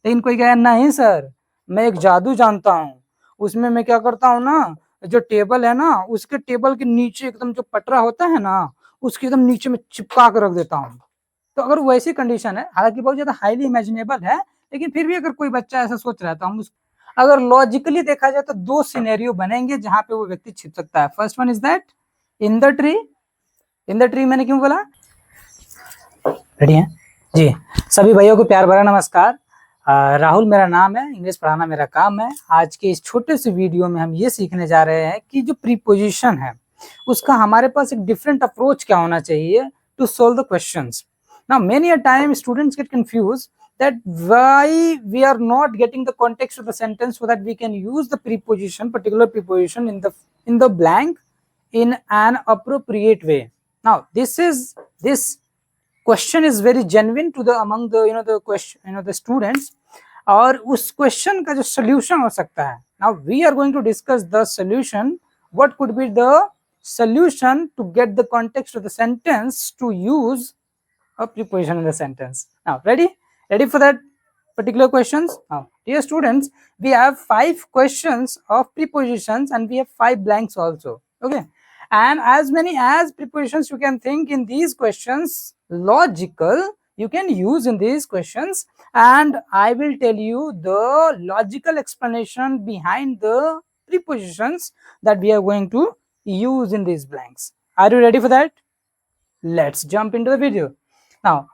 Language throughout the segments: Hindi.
लेकिन कोई कहे नहीं सर मैं एक जादू जानता हूँ, उसमें मैं क्या करता हूँ ना, जो टेबल है ना उसके टेबल के नीचे एकदम जो पटरा होता है ना उसके एकदम नीचे में चिपका कर रख देता हूँ। तो अगर वैसी कंडीशन है, हालांकि बहुत ज्यादा हाईली इमेजिनेबल है, लेकिन फिर भी अगर कोई बच्चा ऐसा सोच रहा है तो हम अगर लॉजिकली देखा जाए तो दो सिनेरियो बनेंगे जहां पे वो व्यक्ति छिप सकता है। First one is that in the tree. In the tree मैंने क्यों बोला? रेडी है जी? सभी भाइयों को प्यार भरा नमस्कार। राहुल मेरा नाम है, इंग्लिश पढ़ाना मेरा काम है। आज के इस छोटे से वीडियो में हम ये सीखने जा रहे हैं कि जो प्रीपोजिशन है उसका हमारे पास एक डिफरेंट अप्रोच क्या होना चाहिए to solve the questions. Now many a time students get confused that why we are not getting the context of the sentence so that we can use the preposition, particular preposition in the blank in an appropriate way. Now this question is very genuine to the among the the question the students, और उस क्वेश्चन का जो सोल्यूशन हो सकता है। Now we are going to discuss the solution, what could be the solution to get the context of the sentence to use a preposition in the sentence. Now ready for that particular questions? Now dear students, we have 5 questions of prepositions and we have 5 blanks also, okay, and as many as prepositions you can think in these questions logical you can use in these questions, and I will tell you the logical explanation behind the prepositions that we are going to use in these blanks. Are you ready for that? Let's jump into the video. Now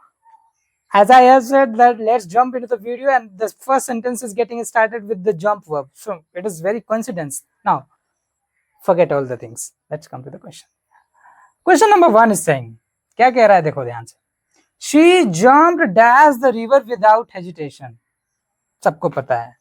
as I have said that let's jump into the video, and the first sentence is getting started with the jump verb, so it is very coincidence. Now forget all the things, let's come to the question. Question number 1 is saying, क्या कह रहा है देखो ध्यान से, she jumped dash the river without hesitation. सबको पता है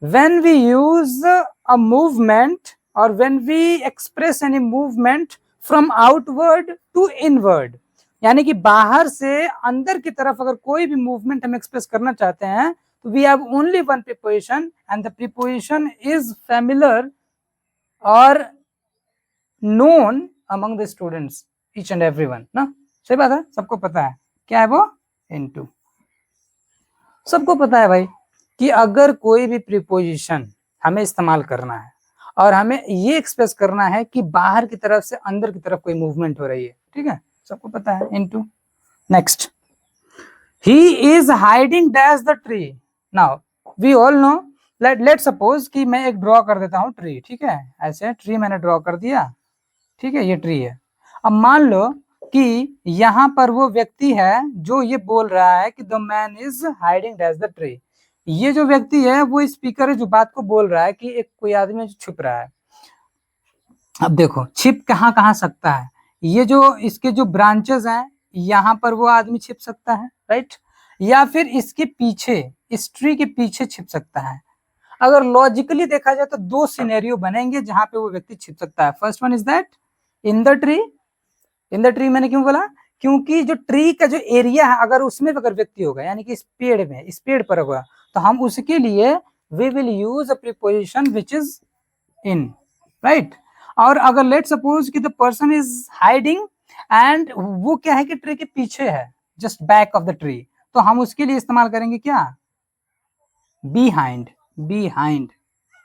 when we use a movement or when we express any movement from outward to inward, यानी कि बाहर से अंदर की तरफ अगर कोई भी मूवमेंट हम एक्सप्रेस करना चाहते हैं तो we have only one preposition and the preposition is familiar और known among the students, each and everyone ना। सही बात है, सबको पता है क्या है वो, इनटू। सबको पता है भाई कि अगर कोई भी प्रीपोजिशन हमें इस्तेमाल करना है और हमें ये एक्सप्रेस करना है कि बाहर की तरफ से अंदर की तरफ कोई मूवमेंट हो रही है, ठीक है, सबको पता है, into. Next, he is hiding dash the tree. Now we all know, let suppose कि मैं एक ड्रॉ कर देता हूँ ट्री, ठीक है, ऐसे ट्री मैंने ड्रॉ कर दिया, ठीक है, ये ट्री है। अब मान लो कि यहाँ पर वो व्यक्ति है जो ये बोल रहा है कि the man is hiding dash the tree. ये जो व्यक्ति है वो स्पीकर है जो बात को बोल रहा है कि एक कोई आदमी जो छुप रहा है। अब देखो छिप कहाँ कहाँ सकता है, ये जो इसके जो ब्रांचेस हैं यहाँ पर वो आदमी छिप सकता है, राइट, या फिर इसके पीछे, इस ट्री के पीछे छिप सकता है। अगर लॉजिकली देखा जाए तो दो सिनेरियो बनेंगे जहां पे वो व्यक्ति छिप सकता है। First one is that in the tree. In the tree मैंने क्यों बोला, क्योंकि जो ट्री का जो एरिया है अगर उसमें अगर व्यक्ति होगा यानी कि इस पेड़ में, इस पेड़ पर होगा, तो हम उसके लिए we will use a preposition which is in, right. और अगर लेट सपोज कि the person is hiding and वो क्या है कि ट्री के पीछे है, just back of the tree, तो हम उसके लिए इस्तेमाल करेंगे क्या, बिहाइंड, बिहाइंड,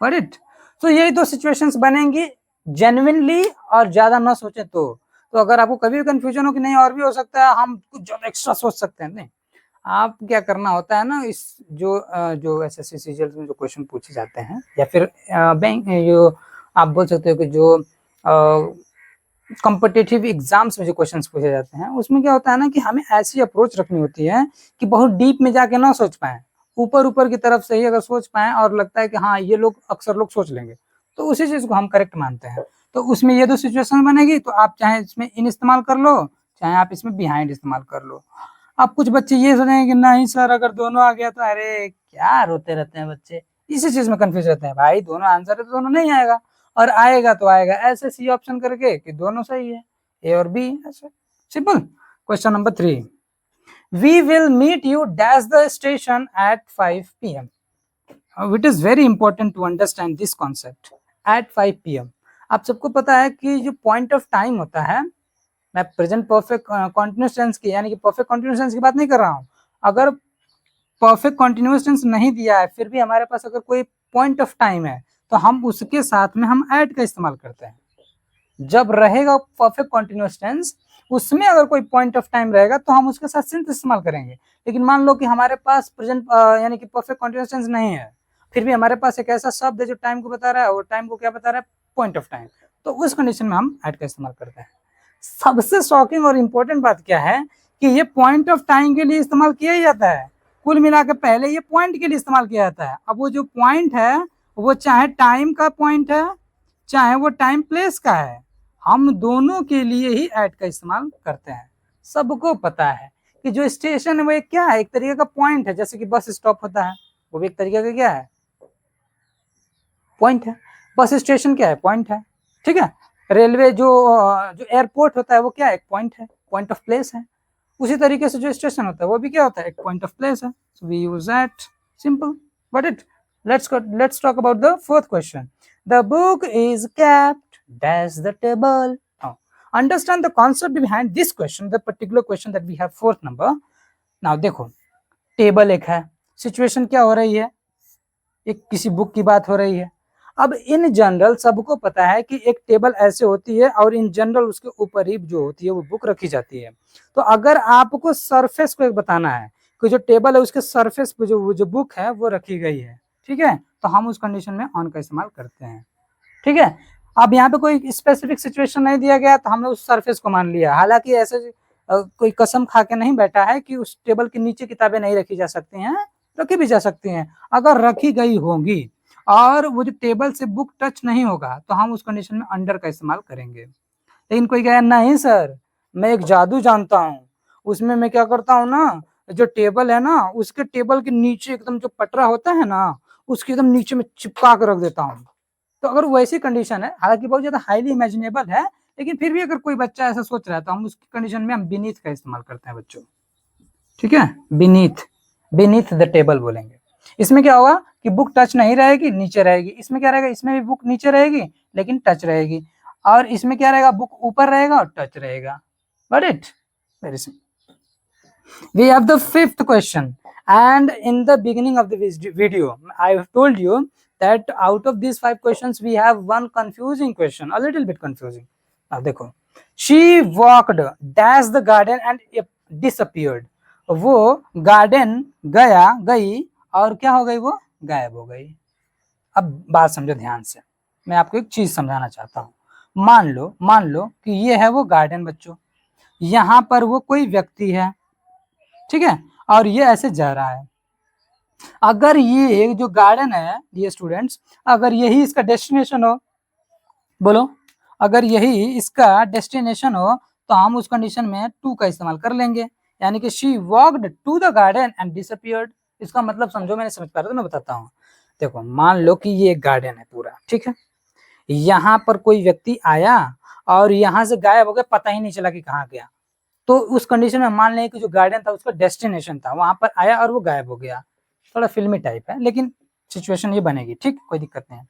गॉट इट। तो यही दो सिचुएशंस बनेंगी जेन्युइनली, और ज्यादा ना सोचे तो अगर आपको कभी भी कंफ्यूजन हो कि नहीं और भी हो सकता है, हम कुछ ज्यादा एक्स्ट्रा सोच सकते हैं, नहीं, आप क्या करना होता है ना, इस जो एसएससी सीजीएल में जो क्वेश्चन पूछे जाते हैं या फिर बैंक जो आप बोल सकते हो कि जो कॉम्पिटिटिव एग्जाम्स में जो क्वेश्चंस पूछे जाते हैं उसमें क्या होता है ना कि हमें ऐसी अप्रोच रखनी होती है कि बहुत डीप में जाके ना सोच पाए, ऊपर ऊपर की तरफ से ही अगर सोच पाए और लगता है कि हाँ ये लोग अक्सर लोग सोच लेंगे तो उसी चीज को हम करेक्ट मानते हैं। तो उसमें ये दो सिचुएशन बनेगी, तो आप चाहे इसमें इन इस्तेमाल कर लो चाहे आप इसमें बिहाइंड इस्तेमाल कर लो। अब कुछ बच्चे ये सोचेंगे कि नहीं सर अगर दोनों आ गया तो अरे क्या रोते रहते हैं बच्चे, इसी चीज में कंफ्यूज रहते हैं। भाई दोनों आंसर है तो दोनों नहीं आएगा, और आएगा तो आएगा ऐसे सी ऑप्शन करके कि दोनों सही है, ए और बी, ऐसे simple. Question number 3, we will meet you dash the station at 5 p.m. It is very important to understand this concept at 5 p.m. आप सबको पता है कि जो पॉइंट ऑफ टाइम होता है, मैं प्रेजेंट परफेक्ट कॉन्टिन्यूअस टेंस की यानी कि परफेक्ट कॉन्टिन्यूअस टेंस की बात नहीं कर रहा हूँ, अगर परफेक्ट कंटिन्यूअस टेंस नहीं दिया है, फिर भी हमारे पास अगर कोई पॉइंट ऑफ टाइम है तो हम उसके साथ में हम ऐड का इस्तेमाल करते हैं। जब रहेगा परफेक्ट कंटिन्यूअस टेंस, उसमें अगर कोई पॉइंट ऑफ टाइम रहेगा तो हम उसके साथ सिंस इस्तेमाल करेंगे। लेकिन मान लो कि हमारे पास प्रेजेंट यानी कि परफेक्ट कंटिन्यूअस टेंस नहीं है, फिर भी हमारे पास एक ऐसा शब्द है जो टाइम को बता रहा है, और टाइम को क्या बता रहा है, पॉइंट ऑफ टाइम, तो उस कंडीशन में हम ऐड का इस्तेमाल करते हैं। सबसे शॉकिंग और इम्पोर्टेंट बात क्या है कि ये पॉइंट ऑफ टाइम के लिए इस्तेमाल किया ही जाता है। कुल मिलाकर पहले ये पॉइंट के लिए इस्तेमाल किया जाता है। अब वो जो पॉइंट है वो चाहे टाइम का पॉइंट है चाहे वो टाइम प्लेस का है, हम दोनों के लिए ही ऐड का इस्तेमाल करते हैं। सबको पता है कि जो स्टेशन है वो एक क्या है, एक तरीके का पॉइंट है। जैसे कि बस स्टॉप होता है, वो भी एक तरीके का क्या है, पॉइंट है। बस स्टेशन क्या है, पॉइंट है, ठीक है। रेलवे जो एयरपोर्ट होता है वो क्या है, एक पॉइंट है, पॉइंट ऑफ प्लेस है। उसी तरीके से जो स्टेशन होता है वो भी क्या होता है, एक पॉइंट ऑफ प्लेस है। So we use that, simple but it. let's talk about the fourth question. The book is kept dash the table. Now understand the concept behind this question, the particular question that we have fourth number. Now देखो, टेबल एक है, सिचुएशन क्या हो रही है, एक किसी बुक की बात हो रही है। अब इन जनरल सबको पता है कि एक टेबल ऐसे होती है और इन जनरल उसके ऊपर ही जो होती है वो बुक रखी जाती है। तो अगर आपको सरफेस को एक बताना है कि जो टेबल है उसके सरफेस पे जो बुक है वो रखी गई है, ठीक है, तो हम उस कंडीशन में ऑन का इस्तेमाल करते हैं, ठीक है। अब यहाँ पे कोई स्पेसिफिक सिचुएशन नहीं दिया गया तो हमने उस सरफेस को मान लिया। हालांकि ऐसे कोई कसम खा के नहीं बैठा है कि उस टेबल के नीचे किताबें नहीं रखी जा सकती हैं, रखी भी जा सकती हैं। अगर रखी गई होंगी और वो जो टेबल से बुक टच नहीं होगा तो हम उस कंडीशन में अंडर का इस्तेमाल करेंगे। लेकिन कोई कहे नहीं सर, मैं एक जादू जानता हूँ, उसमें मैं क्या करता हूँ ना, जो टेबल है ना उसके टेबल के नीचे एकदम जो पटरा होता है ना उसके एकदम नीचे में चिपका कर रख देता हूँ। तो अगर वैसी कंडीशन है, हालांकि बहुत ज्यादा हाईली इमेजिनेबल है, लेकिन फिर भी अगर कोई बच्चा ऐसा सोच रहा है तो हम उसकी कंडीशन में हम बीनीथ का इस्तेमाल करते हैं बच्चों, ठीक है। बीनीथ, बीनीथ द टेबल बोलेंगे। इसमें क्या होगा कि बुक टच नहीं रहेगी, नीचे रहेगी। इसमें क्या रहेगा, इसमें भी बुक नीचे रहेगी लेकिन टच रहेगी। और इसमें क्या रहेगा, बुक ऊपर रहेगा और टच रहेगा। Got it? Very simple. We have the fifth question, and in the beginning of the video I have told you that out of these 5 questions we have one confusing question, a little bit confusing. Now देखो, she walked dash the garden and disappeared. वो गार्डन गया, गई और क्या हो गई, वो गायब हो गई। अब बात समझो ध्यान से, मैं आपको एक चीज समझाना चाहता हूँ। मान लो कि ये है वो गार्डन बच्चों, यहाँ पर वो कोई व्यक्ति है, ठीक है, और ये ऐसे जा रहा है। अगर ये जो गार्डन है ये स्टूडेंट्स, अगर यही इसका डेस्टिनेशन हो, बोलो, अगर यही इसका डेस्टिनेशन हो तो हम उस कंडीशन में टू का इस्तेमाल कर लेंगे, यानी कि she walked to the garden and disappeared. इसका मतलब समझो, मैंने समझ पा रहा तो मैं बताता हूँ। देखो, मान लो कि ये गार्डन है पूरा, ठीक है, यहाँ पर कोई व्यक्ति आया और यहाँ से गायब हो गया, पता ही नहीं चला कि कहाँ गया। तो उस कंडीशन में मान लें कि जो गार्डन था उसका डेस्टिनेशन था, वहां पर आया और वो गायब हो गया। थोड़ा फिल्मी टाइप है लेकिन सिचुएशन ये बनेगी, ठीक, कोई दिक्कत नहीं है।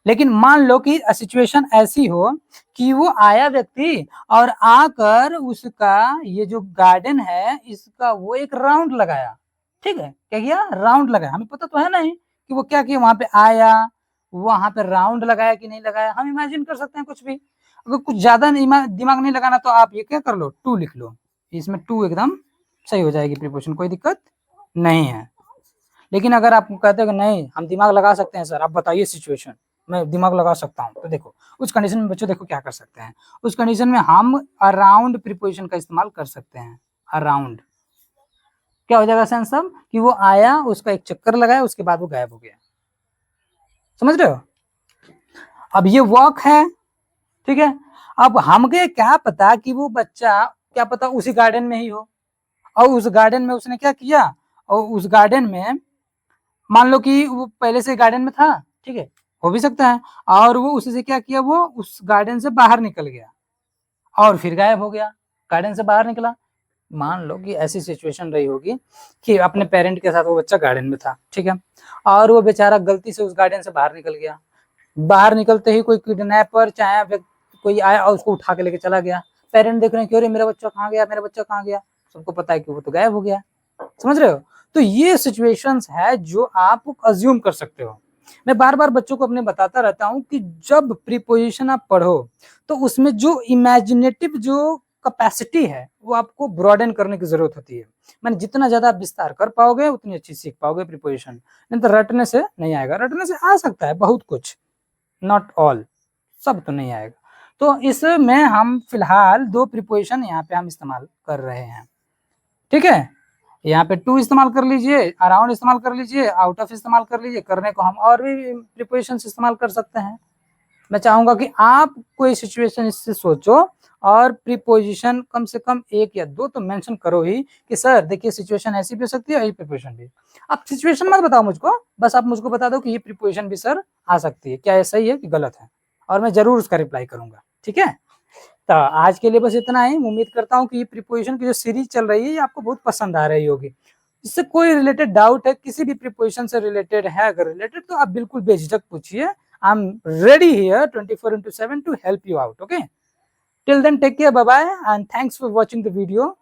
लेकिन मान लो कि सिचुएशन ऐसी हो कि वो आया व्यक्ति और आकर उसका ये जो गार्डन है इसका वो एक राउंड लगाया, ठीक है। क्या किया, राउंड लगाया। हमें पता तो है नहीं कि वो क्या किया, वहां पे आया, वहां पे राउंड लगाया कि नहीं लगाया, हम इमेजिन कर सकते हैं कुछ भी। अगर कुछ ज्यादा दिमाग नहीं लगाना तो आप ये क्या कर लो, टू लिख लो, इसमें टू एकदम सही हो जाएगी प्रीपोजिशन, कोई दिक्कत नहीं है। लेकिन अगर आप कहते हो कि नहीं हम दिमाग लगा सकते हैं सर, आप बताइए सिचुएशन, मैं दिमाग लगा सकता हूँ, तो देखो उस कंडीशन में बच्चों देखो क्या कर सकते हैं। उस कंडीशन में हम अराउंड प्रीपोजिशन का इस्तेमाल कर सकते हैं। अराउंड क्या हो जाएगा सेंस सब, कि वो आया, उसका एक चक्कर लगाया, उसके बाद वो गायब हो गया। समझ रहे हो। अब ये वॉक है, ठीक है। अब हमके क्या पता कि वो बच्चा क्या पता उसी गार्डन में ही हो, और उस गार्डन में उसने क्या किया, और उस गार्डन में मान लो कि वो पहले से गार्डन में था, ठीक है, हो भी सकता है, और वो उसी से क्या किया, वो उस गार्डन से बाहर निकल गया और फिर गायब हो गया। गार्डन से बाहर निकला, मान लो कि ऐसी सिचुएशन रही होगी कि अपने पेरेंट के साथ वो बच्चा गार्डन में था, ठीक है, और वो बेचारा गलती से उस गार्डन से बाहर निकल गया। बाहर निकलते ही कोई किडनैपर चाहे कोई आया और उसको उठा के लेके चला गया। पेरेंट देख रहे हैं, क्यों रे मेरा बच्चा कहाँ गया, मेरा बच्चा कहाँ गया, सबको पता है कि वो तो गायब हो गया। समझ रहे हो। तो ये सिचुएशंस है जो आप अज्यूम कर सकते हो। मैं बार-बार बच्चों को अपने बताता रहता हूँ कि जब प्रीपोजिशन आप पढ़ो, तो उसमें जो इमेजिनेटिव जो कैपेसिटी है, वो आपको ब्रॉडेन करने की ज़रूरत होती है। माने जितना ज़्यादा आप विस्तार कर पाओगे, उतनी अच्छी सीख पाओगे प्रीपोजिशन। नहीं तो रटने से नहीं आएगा, रटने से आ सकता है बहुत कुछ, नॉट ऑल, सब तो नहीं आएगा। तो इसमें हम फिलहाल 2 प्रीपोजिशन यहाँ पे हम इस्तेमाल कर रहे हैं, ठीक है? यहाँ पे टू इस्तेमाल कर लीजिए, अराउंड इस्तेमाल कर लीजिए, आउट ऑफ इस्तेमाल कर लीजिए, करने को हम और भी प्रीपोजिशंस इस्तेमाल कर सकते हैं। मैं चाहूँगा कि आप कोई सिचुएशन इससे सोचो और प्रीपोजिशन कम से कम 1 या 2 तो मेंशन करो ही कि सर देखिए सिचुएशन ऐसी भी हो सकती है और ये प्रीपोजिशन भी। आप सिचुएशन मत बताओ मुझको, बस आप मुझको बता दो कि ये प्रीपोजिशन भी सर आ सकती है। क्या ये सही है कि गलत है? और मैं ज़रूर उसका रिप्लाई करूँगा, ठीक है? तो आज के लिए बस इतना ही। उम्मीद करता हूँ कि ये प्रीपोजिशन की जो सीरीज चल रही है ये आपको बहुत पसंद आ रही होगी। इससे कोई रिलेटेड डाउट है, किसी भी प्रीपोजिशन से रिलेटेड है अगर रिलेटेड तो आप बिल्कुल बेझिझक पूछिए। I am ready here 24/7 to help you out, okay? Till then take care, bye bye and thanks for watching the video.